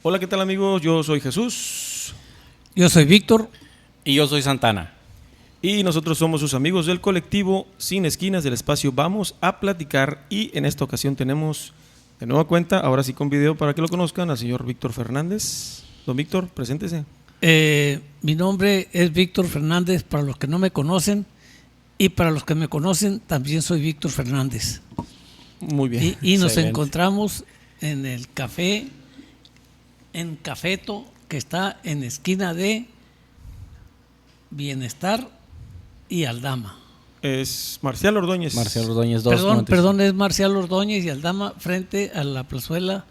Hola, ¿qué tal amigos? Yo soy Jesús. Yo soy Víctor. Y yo soy Santana. Y nosotros somos sus amigos del colectivo Sin Esquinas del espacio Vamos a Platicar. Y en esta ocasión tenemos de nueva cuenta, ahora sí con video para que lo conozcan, al señor Víctor Fernández. Don Víctor, preséntese. Mi nombre es Víctor Fernández, para los que no me conocen, y para los que me conocen también soy Víctor Fernández. Muy bien. Y nos encontramos en el café, en Cafeto, que está en esquina de Bienestar y Aldama. Es Marcial Ordóñez. Marcial Ordóñez 2. Perdón, es Marcial Ordóñez y Aldama, frente a la plazuela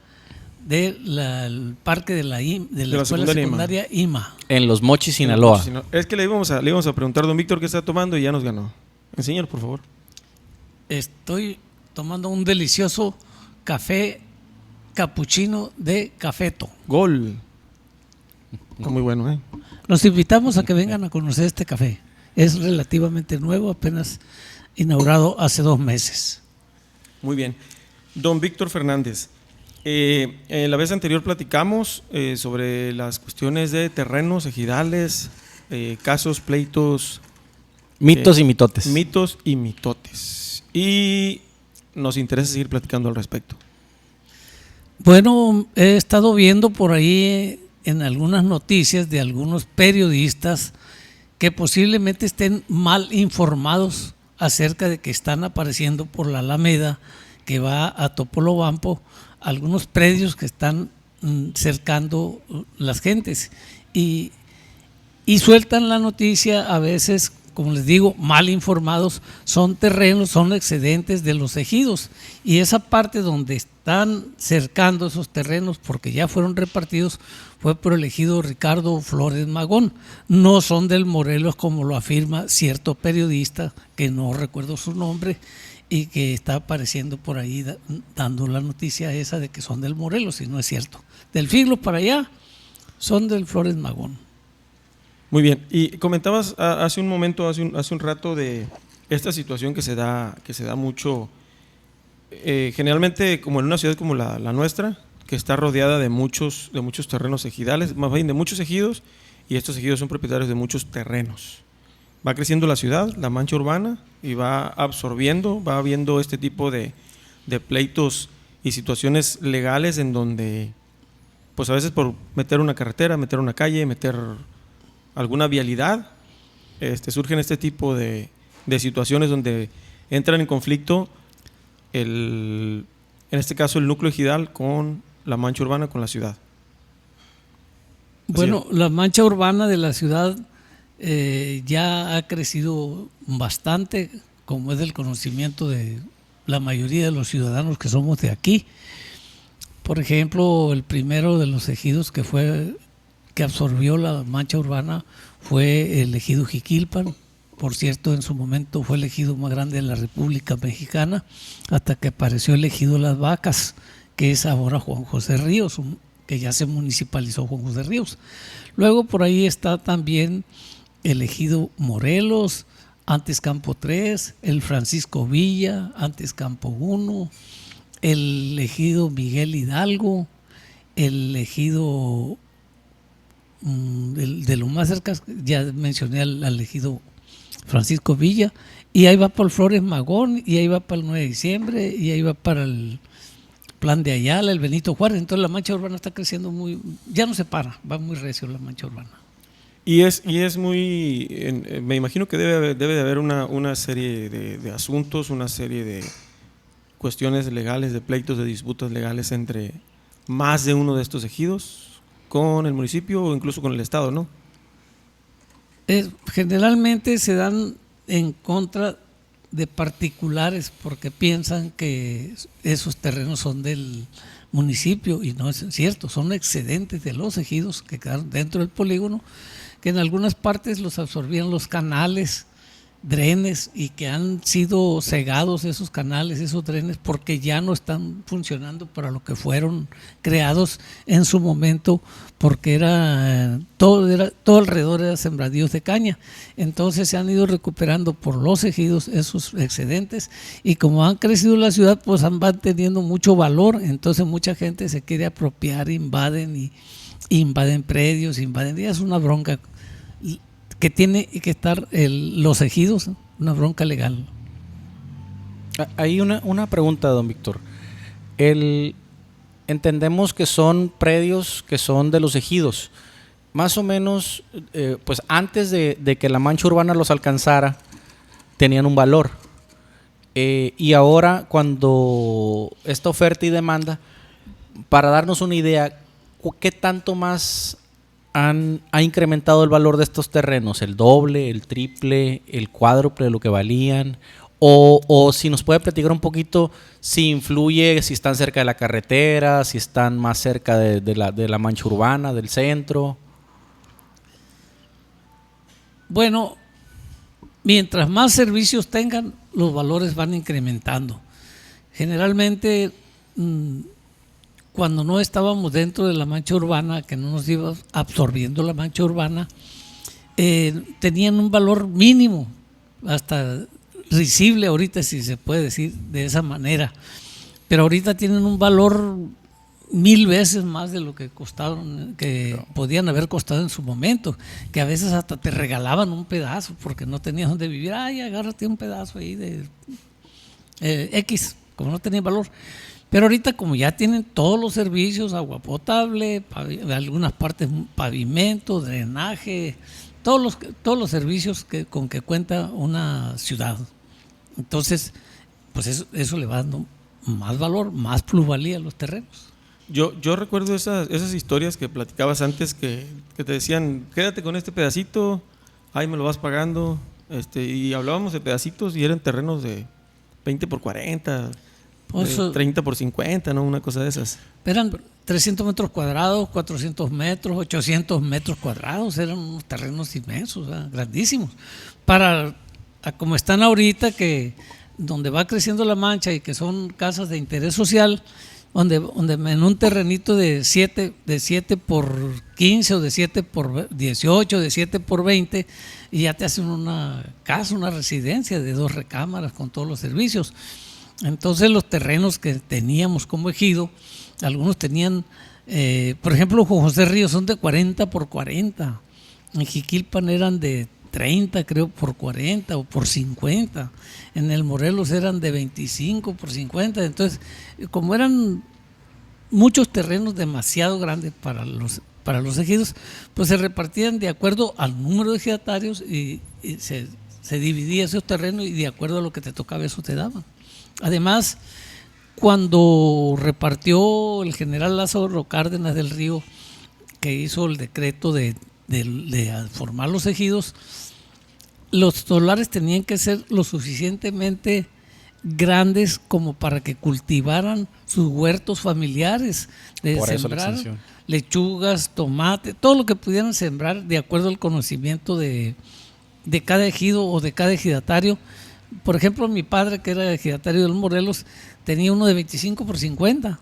del parque de la escuela secundaria IMA. En Los Mochis, Sinaloa. Es que le íbamos a preguntar a don Víctor qué está tomando y ya nos ganó. Enséñalo, por favor. Estoy tomando un delicioso café capuchino de Cafeto. Gol. Está muy bueno, ¿eh? Los invitamos a que vengan a conocer este café. Es relativamente nuevo, apenas inaugurado hace 2 meses. Muy bien. Don Víctor Fernández, la vez anterior platicamos sobre las cuestiones de terrenos, ejidales, casos, pleitos. Mitos y mitotes. Mitos y mitotes. Y nos interesa seguir platicando al respecto. Bueno, he estado viendo por ahí en algunas noticias de algunos periodistas que posiblemente estén mal informados acerca de que están apareciendo por la Alameda que va a Topolobampo algunos predios que están cercando las gentes y sueltan la noticia a veces, como les digo, mal informados. Son terrenos, son excedentes de los ejidos, y esa parte donde están cercando esos terrenos, porque ya fueron repartidos, fue por el ejido Ricardo Flores Magón. No son del Morelos, como lo afirma cierto periodista, que no recuerdo su nombre, y que está apareciendo por ahí dando la noticia esa de que son del Morelos, y no es cierto. Del Figlo para allá son del Flores Magón. Muy bien, y comentabas hace un momento, hace un rato, de esta situación que se da mucho, generalmente como en una ciudad como la nuestra, que está rodeada de muchos terrenos ejidales, más bien de muchos ejidos, y estos ejidos son propietarios de muchos terrenos. Va creciendo la ciudad, la mancha urbana, y va absorbiendo, va habiendo este tipo de pleitos y situaciones legales en donde, pues a veces por meter una carretera, meter una calle, meter alguna vialidad, surgen este tipo de situaciones donde entran en conflicto en este caso el núcleo ejidal con la mancha urbana, con la ciudad. Bueno, la mancha urbana de la ciudad ya ha crecido bastante, como es del conocimiento de la mayoría de los ciudadanos que somos de aquí. Por ejemplo, el primero de los ejidos que absorbió la mancha urbana fue el ejido Jiquilpan. Por cierto, en su momento fue el ejido más grande de la República Mexicana, hasta que apareció el ejido Las Vacas, que es ahora Juan José Ríos, que ya se municipalizó Juan José Ríos. Luego por ahí está también el ejido Morelos, antes Campo 3, el Francisco Villa, antes Campo 1, el ejido Miguel Hidalgo, el ejido de lo más cerca, ya mencioné al ejido Francisco Villa, y ahí va por Flores Magón, y ahí va para el 9 de diciembre, y ahí va para el Plan de Ayala, el Benito Juárez. Entonces la mancha urbana está creciendo ya no se para, va muy recio la mancha urbana. Y es muy, me imagino que debe de haber una serie de asuntos, una serie de cuestiones legales, de pleitos, de disputas legales entre más de uno de estos ejidos con el municipio o incluso con el estado, ¿no? Generalmente se dan en contra de particulares porque piensan que esos terrenos son del municipio, y no es cierto, son excedentes de los ejidos que quedaron dentro del polígono, que en algunas partes los absorbían los canales drenes y que han sido cegados esos canales, esos drenes, porque ya no están funcionando para lo que fueron creados en su momento, porque todo alrededor era sembradíos de caña. Entonces se han ido recuperando por los ejidos esos excedentes, y como han crecido la ciudad, pues van teniendo mucho valor. Entonces mucha gente se quiere apropiar, invaden predios, y es una bronca que tiene que estar los ejidos, una bronca legal. Hay una pregunta, don Víctor. Entendemos que son predios que son de los ejidos. Más o menos, pues antes de que la mancha urbana los alcanzara, tenían un valor. Y ahora, cuando esta oferta y demanda, para darnos una idea, ¿qué tanto más ha incrementado el valor de estos terrenos? ¿El doble, el triple, el cuádruple de lo que valían? O si nos puede platicar un poquito si influye, si están cerca de la carretera, si están más cerca de la mancha urbana, del centro. Bueno, mientras más servicios tengan, los valores van incrementando. Generalmente, cuando no estábamos dentro de la mancha urbana, que no nos iba absorbiendo la mancha urbana, tenían un valor mínimo, hasta risible ahorita, si se puede decir de esa manera, pero ahorita tienen un valor 1000 veces más de lo que costaron, que podían haber costado en su momento, que a veces hasta te regalaban un pedazo porque no tenías donde vivir. Ay, agárrate un pedazo ahí de X, como no tenía valor. Pero ahorita, como ya tienen todos los servicios, agua potable, algunas partes pavimento, drenaje, todos los servicios con que cuenta una ciudad. Entonces, pues eso le va dando más valor, más plusvalía a los terrenos. Yo recuerdo esas historias que platicabas antes, que te decían, quédate con este pedacito, ahí me lo vas pagando, y hablábamos de pedacitos y eran terrenos de 20 por 40, pues, 30 por 50, ¿no? Una cosa de esas. Eran 300 metros cuadrados, 400 metros, 800 metros cuadrados, eran unos terrenos inmensos, grandísimos. Como están ahorita, que donde va creciendo la mancha y que son casas de interés social, donde en un terrenito de 7 por 15 o de 7 por 18, de 7 por 20, y ya te hacen una casa, una residencia de 2 recámaras con todos los servicios. Entonces los terrenos que teníamos como ejido, algunos tenían, por ejemplo, Juan José Ríos son de 40 por 40, en Jiquilpan eran de 30, creo, por 40 o por 50. En el Morelos eran de 25 por 50. Entonces, como eran muchos terrenos demasiado grandes para los ejidos, pues se repartían de acuerdo al número de ejidatarios y se dividía esos terrenos, y de acuerdo a lo que te tocaba eso te daban. Además, cuando repartió el general Lázaro Cárdenas del Río, que hizo el decreto de formar los ejidos, los solares tenían que ser lo suficientemente grandes como para que cultivaran sus huertos familiares, de sembrar lechugas, tomate, todo lo que pudieran sembrar de acuerdo al conocimiento de cada ejido o de cada ejidatario. Por ejemplo, mi padre, que era ejidatario del Morelos, tenía uno de 25 por 50,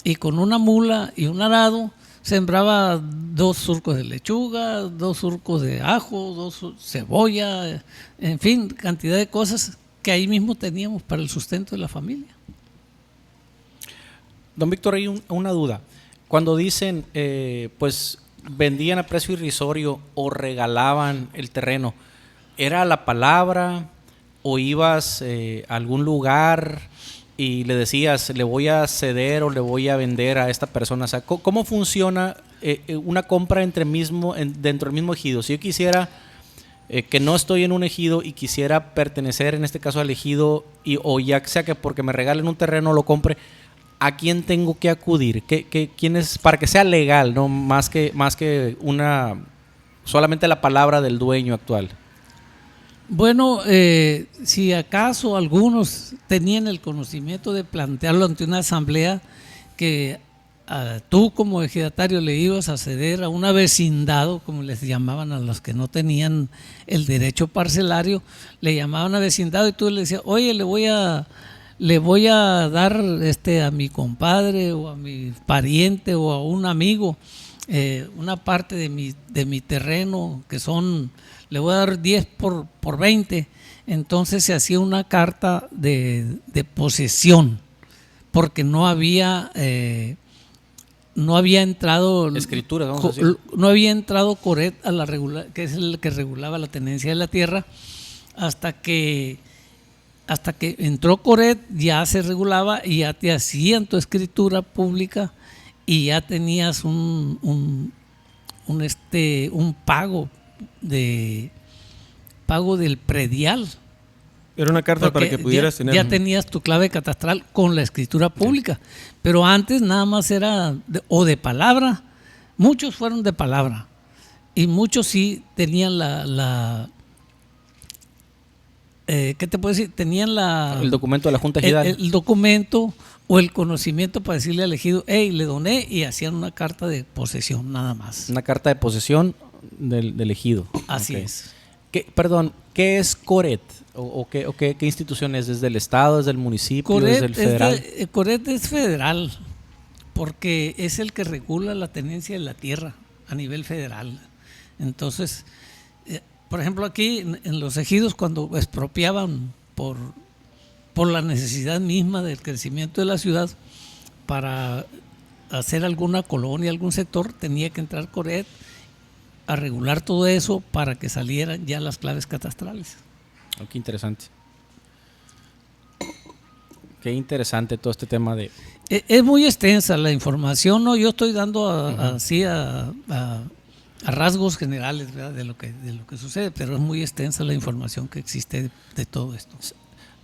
y con una mula y un arado sembraba 2 surcos de lechuga, 2 surcos de ajo, 2 cebolla, en fin, cantidad de cosas que ahí mismo teníamos para el sustento de la familia. Don Víctor, hay una duda. Cuando dicen, pues vendían a precio irrisorio o regalaban el terreno, ¿era la palabra o ibas a algún lugar y le decías, le voy a ceder o le voy a vender a esta persona? O sea, ¿cómo funciona una compra dentro del mismo ejido? Si yo quisiera, que no estoy en un ejido y quisiera pertenecer en este caso al ejido, o ya sea que porque me regalen un terreno lo compre, ¿a quién tengo que acudir? ¿Quién es, para que sea legal, no más que solamente la palabra del dueño actual? Bueno, si acaso algunos tenían el conocimiento de plantearlo ante una asamblea, que tú como ejidatario le ibas a ceder a una vecindado, como les llamaban a los que no tenían el derecho parcelario, le llamaban a vecindado y tú le decías, oye, le voy a dar a mi compadre o a mi pariente o a un amigo una parte de mi terreno, que le voy a dar 10 por 20. Entonces se hacía una carta de posesión, porque no había entrado escrituras, vamos a decir. No había entrado Coret que es el que regulaba la tenencia de la tierra, hasta que entró Coret ya se regulaba y ya te hacían tu escritura pública y ya tenías un pago del predial. Era una carta para que pudieras tener. Ya tenías tu clave catastral con la escritura pública, pero antes nada más era de palabra. Muchos fueron de palabra y muchos sí tenían ¿qué te puedo decir? Tenían el documento de la Junta Ejidal. El documento o el conocimiento para decirle al ejido, hey, le doné, y hacían una carta de posesión nada más. Una carta de posesión del ejido. Así es. ¿Qué es Coret? ¿O qué institución es? ¿Desde el Estado, desde el municipio, desde el federal? Coret es federal, porque es el que regula la tenencia de la tierra a nivel federal. Entonces, por ejemplo, aquí en los ejidos, cuando expropiaban por la necesidad misma del crecimiento de la ciudad, para hacer alguna colonia, algún sector, tenía que entrar Coret a regular todo eso para que salieran ya las claves catastrales. Oh, qué interesante. Qué interesante todo este tema de... Es muy extensa la información, ¿no? Yo estoy dando así a rasgos generales, ¿verdad? de lo que sucede, pero es muy extensa la información que existe de todo esto.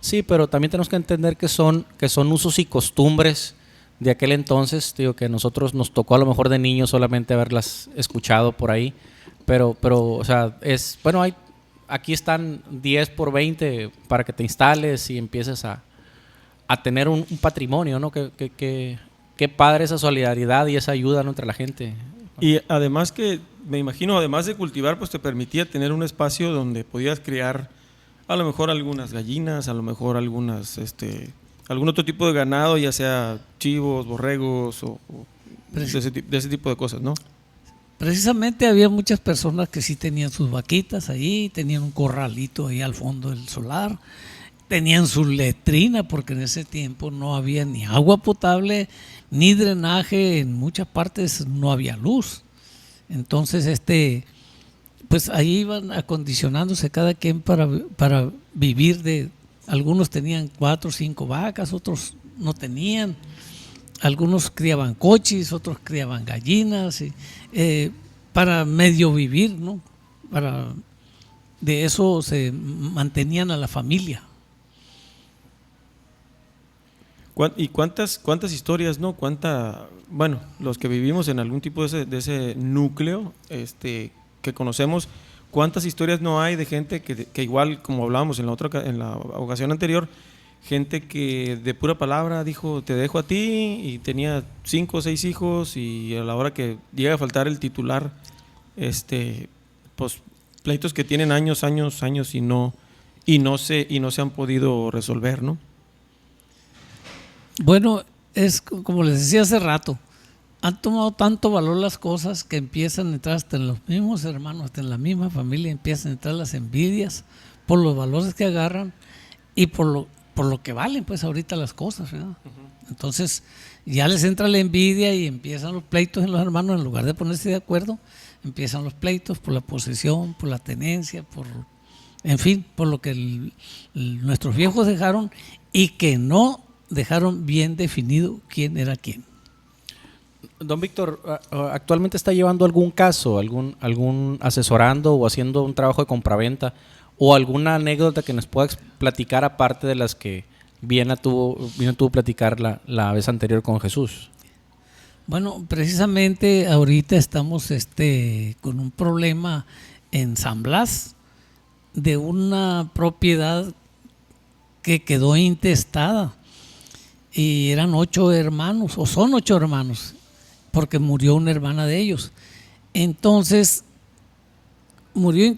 Sí, pero también tenemos que entender que son usos y costumbres de aquel entonces, digo, que a nosotros nos tocó a lo mejor de niños solamente haberlas escuchado por ahí, pero o sea, aquí están 10 por 20 para que te instales y empieces a tener un patrimonio, ¿no? Qué padre esa solidaridad y esa ayuda, ¿no?, entre la gente. Y además que, me imagino, además de cultivar, pues te permitía tener un espacio donde podías criar a lo mejor algunas gallinas, a lo mejor algún otro tipo de ganado, ya sea chivos, borregos o de ese tipo de cosas, ¿no? Precisamente había muchas personas que sí tenían sus vaquitas ahí, tenían un corralito ahí al fondo del solar, tenían su letrina, porque en ese tiempo no había ni agua potable, ni drenaje, en muchas partes no había luz. Entonces, pues ahí iban acondicionándose cada quien para vivir algunos tenían 4 o 5 vacas, otros no tenían, algunos criaban cochis, otros criaban gallinas, para medio vivir, ¿no? De eso se mantenían a la familia. ¿Y cuántas historias, no? Bueno, los que vivimos en algún tipo de ese núcleo que conocemos, ¿cuántas historias no hay de gente que igual, como hablábamos en la ocasión anterior, gente que de pura palabra dijo, te dejo a ti, y tenía 5 o 6 hijos, y a la hora que llega a faltar el titular, pues pleitos que tienen años y no se han podido resolver, ¿no? Bueno, es como les decía hace rato, han tomado tanto valor las cosas que empiezan a entrar hasta en los mismos hermanos, hasta en la misma familia, empiezan a entrar las envidias por los valores que agarran y por lo que valen pues ahorita las cosas, ¿verdad? Entonces ya les entra la envidia y empiezan los pleitos en los hermanos. En lugar de ponerse de acuerdo, empiezan los pleitos por la posesión, por la tenencia, en fin, por lo que nuestros viejos dejaron y que no dejaron bien definido quién era quién. Don Víctor, ¿actualmente está llevando algún caso, algún asesorando o haciendo un trabajo de compraventa, o alguna anécdota que nos pueda platicar aparte de las que vino tú platicar la vez anterior con Jesús? Bueno, precisamente ahorita estamos con un problema en San Blas de una propiedad que quedó intestada, y eran 8 hermanos, o son 8 hermanos, porque murió una hermana de ellos. Entonces, murió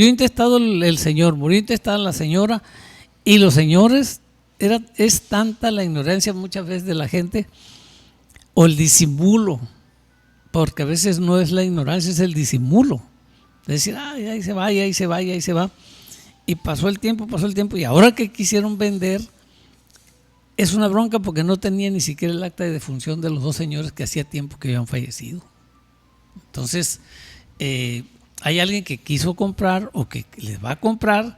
intestado el señor, murió intestada la señora, y los señores, es tanta la ignorancia muchas veces de la gente, o el disimulo, porque a veces no es la ignorancia, es el disimulo. De decir, ay, ahí se va, ahí se va, ahí se va. Y pasó el tiempo, y ahora que quisieron vender, es una bronca porque no tenía ni siquiera el acta de defunción de los dos señores que hacía tiempo que habían fallecido. Entonces, hay alguien que quiso comprar o que les va a comprar,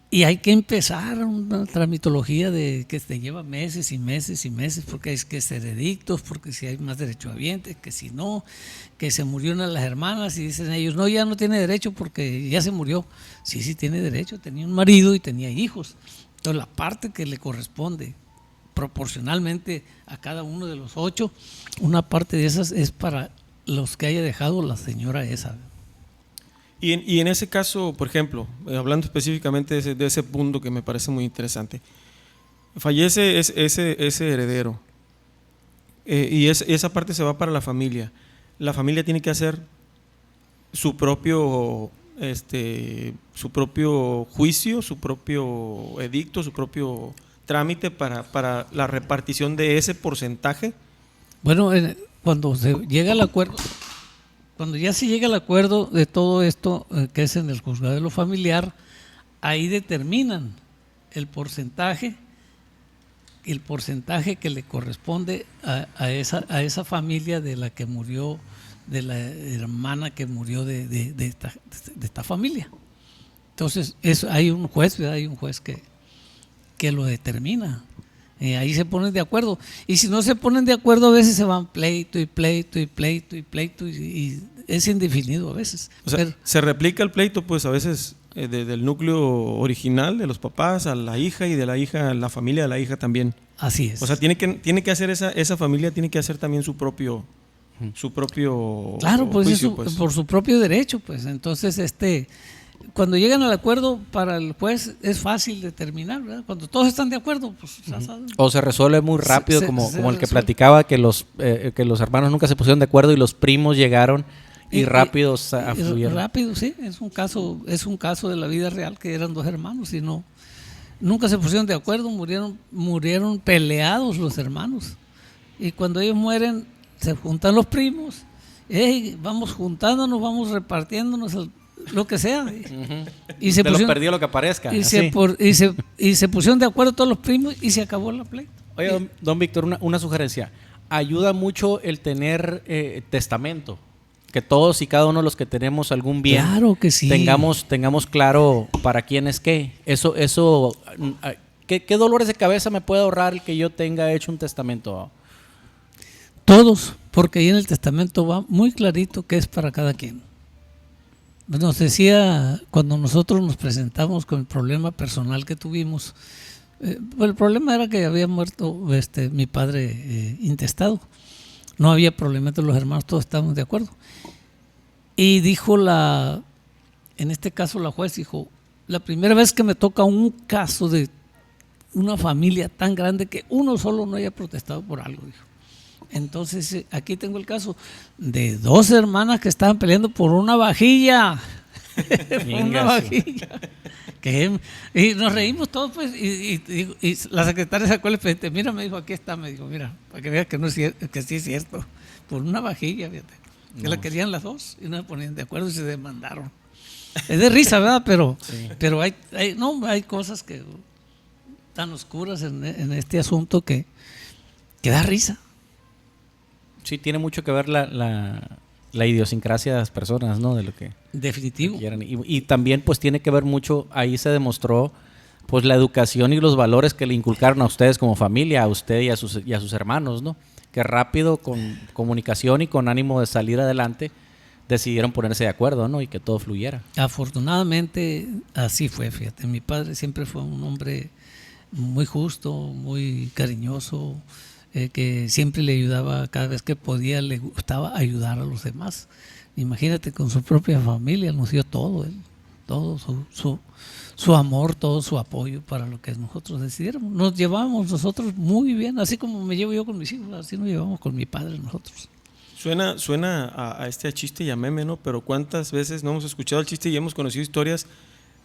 y hay que empezar una tramitología de que te lleva meses y meses y meses, porque hay que ser edictos, porque si hay más derechohabientes, que si no, que se murió una de las hermanas y dicen ellos, no, ya no tiene derecho porque ya se murió. Sí tiene derecho, tenía un marido y tenía hijos. Entonces la parte que le corresponde proporcionalmente a cada uno de los 8, una parte de esas es para los que haya dejado la señora esa. Y en ese caso, por ejemplo, hablando específicamente de ese punto que me parece muy interesante, fallece ese heredero, y esa parte se va para la familia. La familia tiene que hacer su propio juicio, su propio edicto, su propio trámite para la repartición de ese porcentaje. Bueno, cuando se llega al acuerdo, cuando ya se llega al acuerdo de todo esto, que es en el juzgado de lo familiar, ahí determinan el porcentaje que le corresponde a esa familia de la que murió, de la hermana que murió de esta familia. Entonces hay un juez, ¿verdad? Hay un juez que lo determina. Ahí se ponen de acuerdo, y si no se ponen de acuerdo, a veces se van pleito y es indefinido a veces. O sea, se replica el pleito, pues a veces del núcleo original de los papás a la hija, y de la hija a la familia de la hija también. Así es. O sea, tiene que hacer esa familia tiene que hacer también su propio claro, pues, juicio, pues. Por su propio derecho, pues. Entonces, cuando llegan al acuerdo, para el juez es fácil determinar, ¿verdad? Cuando todos están de acuerdo, pues o se resuelve muy rápido, como el que resuelve. Platicaba, que los hermanos nunca se pusieron de acuerdo y los primos llegaron y rápido afluyeron. Rápido, sí, es un caso de la vida real, que eran dos hermanos y nunca se pusieron de acuerdo, murieron peleados los hermanos. Y cuando ellos mueren, se juntan los primos, vamos juntándonos, vamos repartiéndonos lo que sea. Y se pusieron, lo perdido lo que aparezca. Y se pusieron de acuerdo todos los primos y se acabó la pleito. Oye, don Víctor, una sugerencia. Ayuda mucho el tener testamento. Que todos y cada uno de los que tenemos algún bien, claro que sí, tengamos claro para quién es qué. Eso ¿qué dolores de cabeza me puede ahorrar el que yo tenga hecho un testamento? Todos, porque ahí en el testamento va muy clarito qué es para cada quien. Nos decía, cuando nosotros nos presentamos con el problema personal que tuvimos, el problema era que había muerto mi padre intestado. No había problema entre los hermanos, todos estábamos de acuerdo. Y dijo en este caso la juez dijo, la primera vez que me toca un caso de una familia tan grande que uno solo no haya protestado por algo, dijo. Entonces aquí tengo el caso de 2 hermanas que estaban peleando por una vajilla. Una vajilla. Y nos reímos todos, pues, y la secretaria sacó el expediente. Mira, me dijo, aquí está, me dijo, mira, para que veas que no es cierto, que sí es cierto. Por una vajilla, fíjate. Que la querían las 2 y no se ponían de acuerdo y se demandaron. Es de risa, ¿verdad? Pero, sí. Pero hay cosas que tan oscuras en este asunto que da risa. Sí, tiene mucho que ver la idiosincrasia de las personas, ¿no? De lo que definitivo quieran. Y también pues tiene que ver mucho, ahí se demostró pues la educación y los valores que le inculcaron a ustedes como familia, a usted y a sus hermanos, ¿no? Que rápido, con comunicación y con ánimo de salir adelante, decidieron ponerse de acuerdo, ¿no? Y que todo fluyera. Afortunadamente así fue, fíjate. Mi padre siempre fue un hombre muy justo, muy cariñoso, que siempre le ayudaba cada vez que podía, le gustaba ayudar a los demás. Imagínate, con su propia familia nos dio todo, todo su amor, todo su apoyo para lo que nosotros decidiéramos. Nos llevamos nosotros muy bien, así como me llevo yo con mis hijos, así nos llevamos con mi padre nosotros. Suena a este chiste y a meme, ¿no? Pero ¿cuántas veces no hemos escuchado el chiste y hemos conocido historias,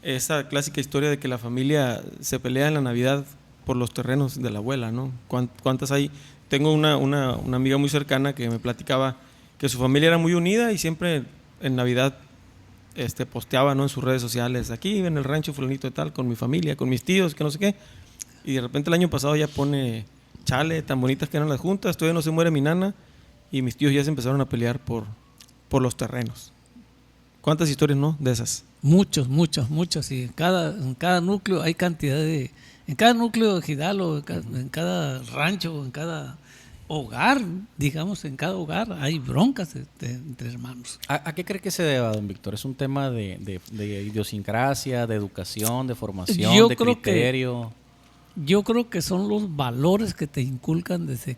esa clásica historia de que la familia se pelea en la Navidad por los terrenos de la abuela, ¿no? ¿Cuántas hay? Tengo una amiga muy cercana que me platicaba que su familia era muy unida y siempre en Navidad posteaba, ¿no?, en sus redes sociales, aquí en el rancho fulanito de tal, con mi familia, con mis tíos, que no sé qué. Y de repente el año pasado ya pone, chale, tan bonitas que eran las juntas, todavía no se muere mi nana, y mis tíos ya se empezaron a pelear por los terrenos. ¿Cuántas historias, no, de esas? Muchos. Y en cada núcleo hay cantidad de... En cada núcleo ejidal o en cada rancho, en cada hogar, digamos, en cada hogar hay broncas entre hermanos. ¿A qué cree que se deba, don Víctor? ¿Es un tema de idiosincrasia, de educación, de formación, de criterio? Yo creo que son los valores que te inculcan desde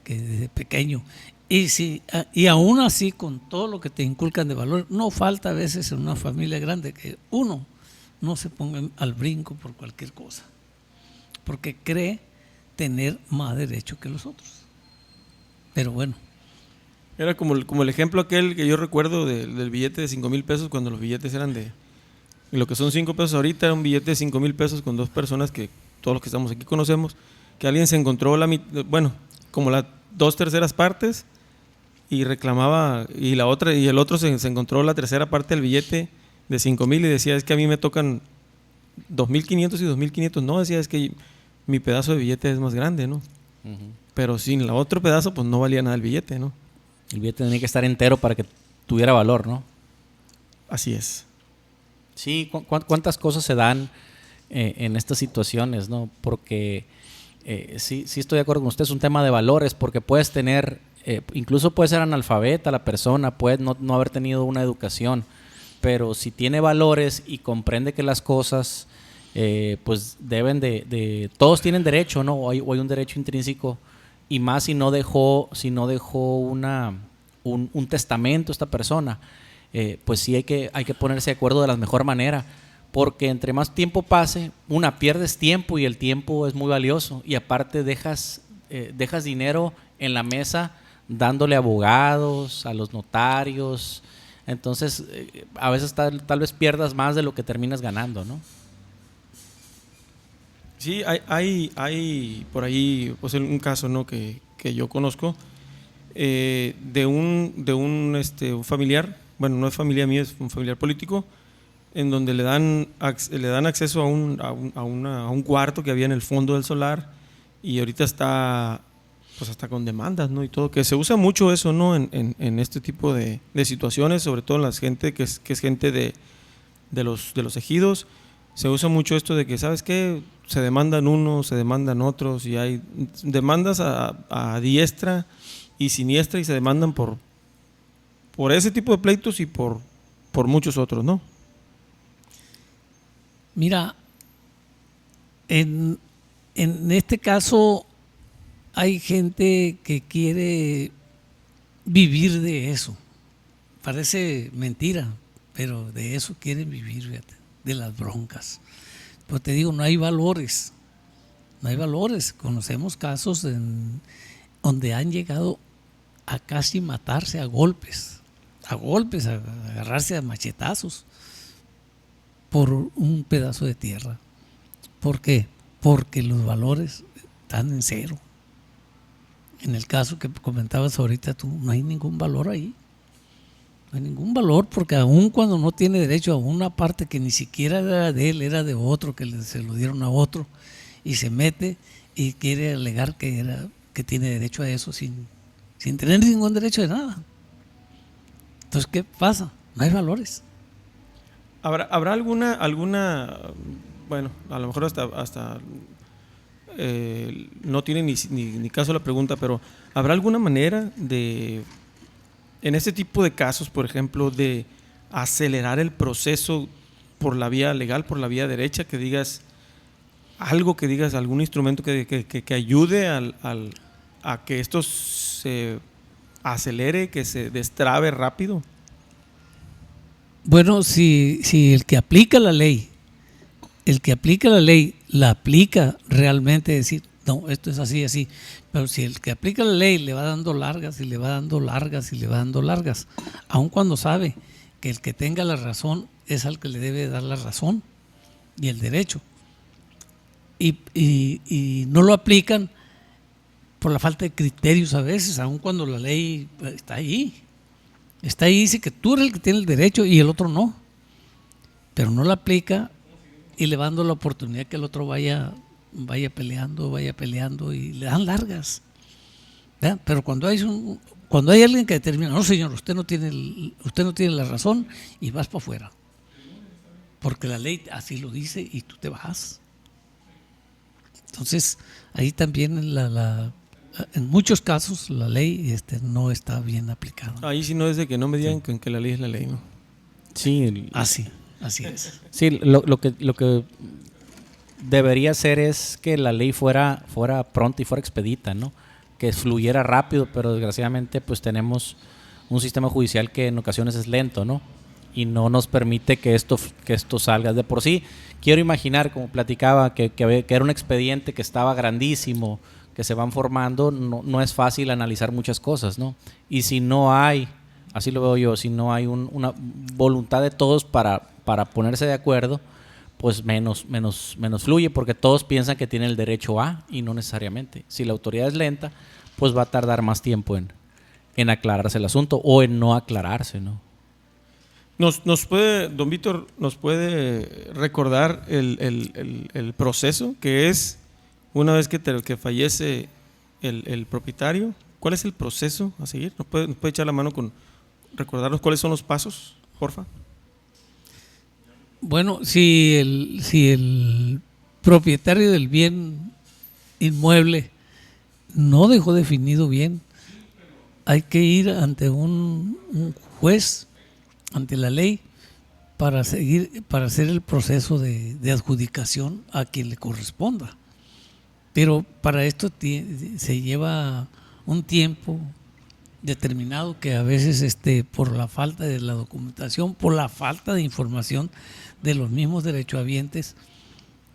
pequeño. Y aún así, con todo lo que te inculcan de valor, no falta a veces en una familia grande que uno no se ponga al brinco por cualquier cosa, porque cree tener más derecho que los otros. Pero bueno. Era como el ejemplo aquel que yo recuerdo del billete de 5,000 pesos, cuando los billetes eran de... Lo que son 5 pesos ahorita era un billete de 5,000 pesos con dos personas que todos los que estamos aquí conocemos, que alguien se encontró como las 2/3 partes y reclamaba, y el otro se encontró la tercera parte del billete de 5,000 y decía, es que a mí me tocan 2,500 y 2,500. No, decía, es que mi pedazo de billete es más grande, ¿no? Uh-huh. Pero sin el otro pedazo, pues no valía nada el billete, ¿no? El billete tenía que estar entero para que tuviera valor, ¿no? Así es. Sí, ¿cuántas cosas se dan en estas situaciones, ¿no? Porque sí estoy de acuerdo con usted, es un tema de valores, porque puedes tener, incluso puede ser analfabeta la persona, puede no haber tenido una educación, pero si tiene valores y comprende que las cosas, pues deben todos tienen derecho, ¿no? O hay un derecho intrínseco, y más si no dejó un testamento esta persona, pues sí hay que ponerse de acuerdo de la mejor manera, porque entre más tiempo pase, pierdes tiempo, y el tiempo es muy valioso, y aparte dejas dinero en la mesa dándole a abogados, a los notarios. Entonces a veces tal vez pierdas más de lo que terminas ganando, ¿no? Sí, hay por ahí, pues, un caso, ¿no?, que yo conozco, de un familiar, bueno, no es familia mía, es un familiar político, en donde le dan acceso a un cuarto que había en el fondo del solar, y ahorita está, pues, hasta con demandas, ¿no?, y todo, que se usa mucho eso, ¿no?, en este tipo de situaciones, sobre todo en la gente que es gente de los ejidos. Se usa mucho esto de que, ¿sabes qué?, se demandan unos, se demandan otros, y hay demandas a diestra y siniestra, y se demandan por ese tipo de pleitos y por muchos otros, ¿no? Mira, en este caso hay gente que quiere vivir de eso. Parece mentira, pero de eso quieren vivir, fíjate, de las broncas. Pues te digo, no hay valores. Conocemos casos donde han llegado a casi matarse a golpes, a agarrarse a machetazos por un pedazo de tierra. ¿Por qué? Porque los valores están en cero. En el caso que comentabas ahorita tú, no hay ningún valor ahí. No hay ningún valor, porque aun cuando no tiene derecho a una parte que ni siquiera era de él, era de otro, que se lo dieron a otro, y se mete y quiere alegar que tiene derecho a eso sin tener ningún derecho de nada. Entonces, ¿qué pasa? No hay valores. ¿Habrá alguna, bueno, a lo mejor hasta no tiene ni caso la pregunta, pero ¿habrá alguna manera de, en este tipo de casos, por ejemplo, de acelerar el proceso por la vía legal, por la vía derecha, que digas algún instrumento que ayude a que esto se acelere, que se destrabe rápido? Bueno, si el que aplica la ley la aplica realmente, decir, no, esto es así, así. Pero si el que aplica la ley le va dando largas y le va dando largas y le va dando largas, aun cuando sabe que el que tenga la razón es al que le debe dar la razón y el derecho. Y no lo aplican por la falta de criterios a veces, aun cuando la ley está ahí. Está ahí, dice que tú eres el que tiene el derecho y el otro no. Pero no la aplica y le va dando la oportunidad que el otro vaya peleando y le dan largas. ¿Verdad? Pero cuando hay alguien que determina, no señor, usted no tiene la razón y vas para afuera. Porque la ley así lo dice y tú te vas. Entonces, ahí también en muchos casos la ley no está bien aplicada. Ahí sí no es de que no me digan que la ley es la ley, ¿no? Sí. Así es. Sí, lo que debería ser es que la ley fuera pronta y fuera expedita, ¿no? Que fluyera rápido, pero desgraciadamente pues tenemos un sistema judicial que en ocasiones es lento, ¿no? Y no nos permite que esto salga. De por sí, quiero imaginar, como platicaba, que era un expediente que estaba grandísimo, que se van formando, no es fácil analizar muchas cosas, ¿no? Y si no hay, así lo veo yo, si no hay una voluntad de todos para ponerse de acuerdo, pues menos fluye, porque todos piensan que tienen el derecho a, y no necesariamente. Si la autoridad es lenta, pues va a tardar más tiempo en aclararse el asunto o en no aclararse, ¿no? Don Víctor, ¿nos puede recordar el proceso que es una vez que fallece el propietario? ¿Cuál es el proceso a seguir? ¿Nos puede echar la mano con recordarnos cuáles son los pasos, porfa? Bueno, si el propietario del bien inmueble no dejó definido bien, hay que ir ante un juez, ante la ley, para hacer el proceso de adjudicación a quien le corresponda. Pero para esto se lleva un tiempo determinado que a veces por la falta de la documentación, por la falta de información de los mismos derechohabientes,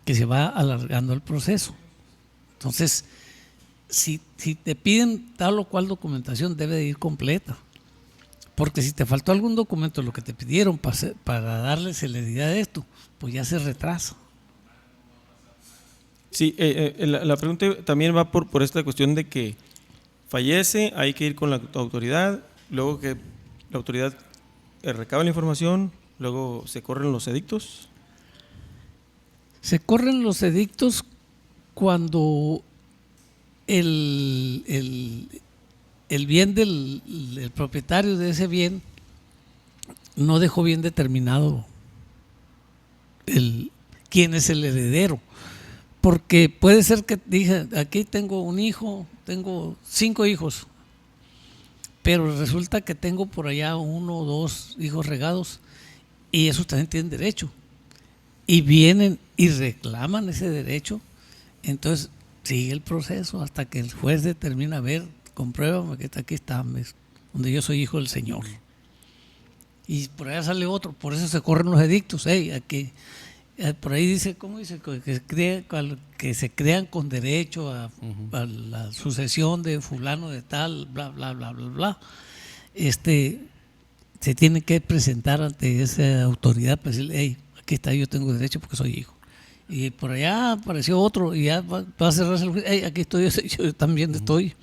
que se va alargando el proceso. Entonces, si te piden tal o cual documentación, debe de ir completa. Porque si te faltó algún documento, lo que te pidieron para darle celeridad a esto, pues ya se retrasa. Sí, la pregunta también va por esta cuestión de que fallece, hay que ir con la autoridad, luego que la autoridad recaba la información, luego se corren los edictos. Se corren los edictos cuando el bien del propietario de ese bien no dejó bien determinado quién es el heredero. Porque puede ser que dije, aquí tengo un hijo, tengo 5 hijos, pero resulta que tengo por allá 1 o 2 hijos regados y esos también tienen derecho. Y vienen y reclaman ese derecho, entonces sigue el proceso hasta que el juez determina, a ver, compruébame que aquí está, donde yo soy hijo del Señor. Y por allá sale otro, por eso se corren los edictos. Aquí, por ahí dice, ¿cómo dice? Que se crean con derecho a la sucesión de fulano de tal, bla, bla, bla, bla, bla. Se tiene que presentar ante esa autoridad para decirle, aquí está, yo tengo derecho porque soy hijo. Y por allá apareció otro y ya va a cerrarse el juicio, aquí estoy, yo también estoy.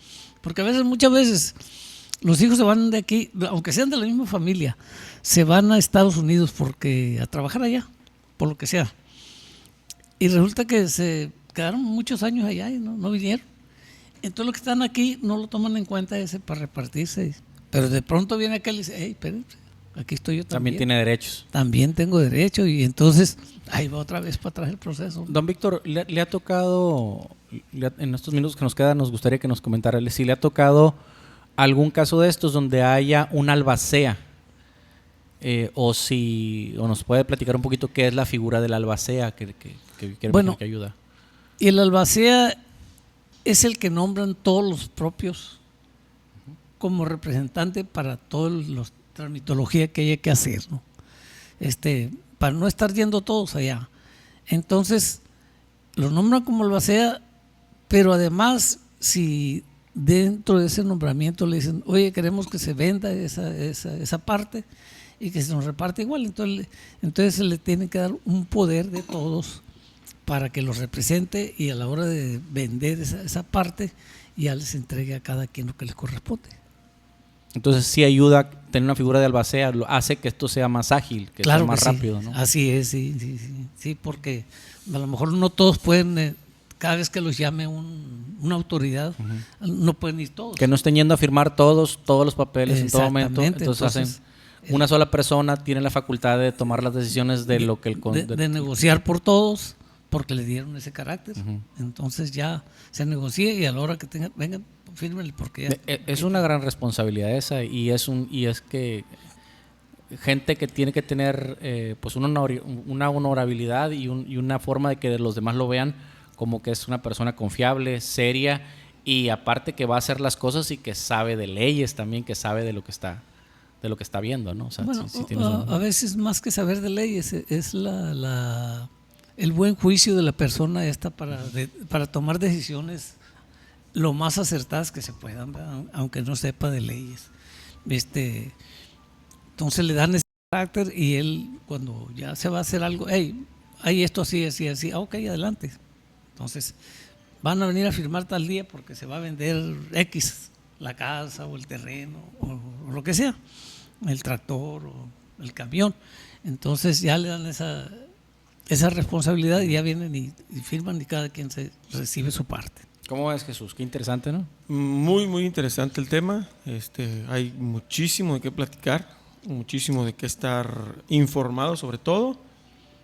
Porque muchas veces los hijos se van de aquí, aunque sean de la misma familia, se van a Estados Unidos a trabajar allá, por lo que sea. Y resulta que se quedaron muchos años allá y no vinieron. Entonces los que están aquí no lo toman en cuenta para repartirse. Pero de pronto viene aquel y dice, espérense, aquí estoy yo también. También tiene derechos. También tengo derecho y entonces ahí va otra vez para atrás el proceso. Don Víctor, ¿le ha tocado, en estos minutos que nos quedan, nos gustaría que nos comentara si le ha tocado algún caso de estos donde haya un albacea? O nos puede platicar un poquito qué es la figura del albacea que ayuda. Y el albacea es el que nombran todos los propios como representante para toda la tramitología que haya que hacer, ¿no? Para no estar yendo todos allá. Entonces, lo nombran como albacea pero además, si dentro de ese nombramiento le dicen, oye, queremos que se venda esa parte y que se nos reparte igual, entonces se le tiene que dar un poder de todos para que los represente y a la hora de vender esa parte ya les entregue a cada quien lo que les corresponde. Entonces sí ayuda tener una figura de albacea, hace que esto sea más ágil, que Claro sea más que sí. rápido, ¿no? Así es, sí, porque a lo mejor no todos pueden, cada vez que los llame una autoridad, no pueden ir todos. Que no estén yendo a firmar todos los papeles en todo momento. Exactamente, Entonces hacen una sola persona tiene la facultad de tomar las decisiones de lo que el de negociar por todos, porque le dieron ese carácter. Entonces ya se negocia y a la hora que tengan, vengan, fírmenle porque ya. Es una gran responsabilidad esa y es que gente que tiene que tener pues una honorabilidad y una forma de que los demás lo vean como que es una persona confiable, seria y aparte que va a hacer las cosas y que sabe de leyes también, que sabe de lo que está viendo, ¿no? O sea, Bueno, si tienes a veces más que saber de leyes es el buen juicio de la persona esta para tomar decisiones lo más acertadas que se puedan, ¿verdad? Aunque no sepa de leyes. Entonces le dan ese carácter y él cuando ya se va a hacer algo, hey, hay esto así, ok, adelante. Entonces van a venir a firmar tal día porque se va a vender X, la casa o el terreno o lo que sea, el tractor o el camión. Entonces ya le dan esa responsabilidad y ya vienen y firman y cada quien se recibe su parte. ¿Cómo ves, Jesús? Qué interesante, ¿no? Muy, muy interesante el tema. Hay muchísimo de qué platicar, muchísimo de qué estar informado sobre todo.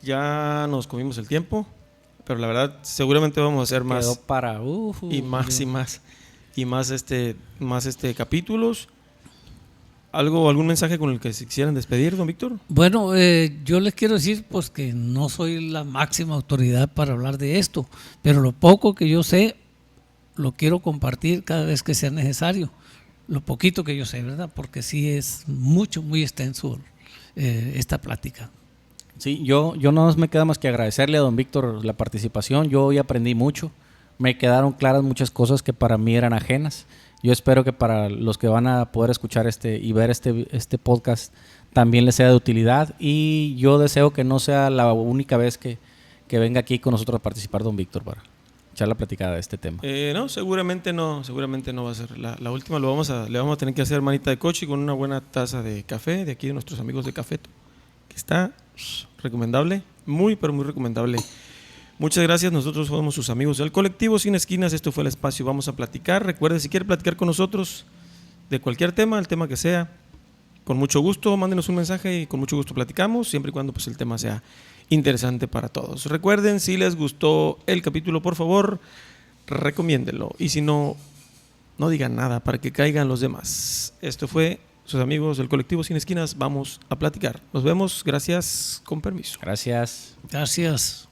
Ya nos comimos el tiempo, pero la verdad seguramente vamos a hacer más. Quedó para más capítulos. ¿Algún mensaje con el que se quisieran despedir, don Víctor? Bueno, yo les quiero decir pues que no soy la máxima autoridad para hablar de esto, pero lo poco que yo sé lo quiero compartir cada vez que sea necesario. Lo poquito que yo sé, ¿verdad? Porque sí es muy extenso esta plática. Sí, yo no me queda más que agradecerle a don Víctor la participación. Yo hoy aprendí mucho. Me quedaron claras muchas cosas que para mí eran ajenas. Yo espero que para los que van a poder escuchar y ver este podcast también les sea de utilidad. Y yo deseo que no sea la única vez que venga aquí con nosotros a participar don Víctor para echar la platicada de este tema. No, seguramente no va a ser la última. Le vamos a tener que hacer manita de coche con una buena taza de café de aquí de nuestros amigos de Cafeto, que está recomendable, pero muy recomendable. Muchas gracias, nosotros somos sus amigos del colectivo Sin Esquinas, esto fue el espacio Vamos a Platicar. Recuerde, si quiere platicar con nosotros de cualquier tema, el tema que sea, con mucho gusto, mándenos un mensaje y con mucho gusto platicamos, siempre y cuando pues, el tema sea interesante para todos. Recuerden, si les gustó el capítulo, por favor, recomiéndenlo, y si no, no digan nada para que caigan los demás. Esto fue sus amigos del colectivo Sin Esquinas, Vamos a Platicar. Nos vemos, gracias, con permiso. Gracias. Gracias.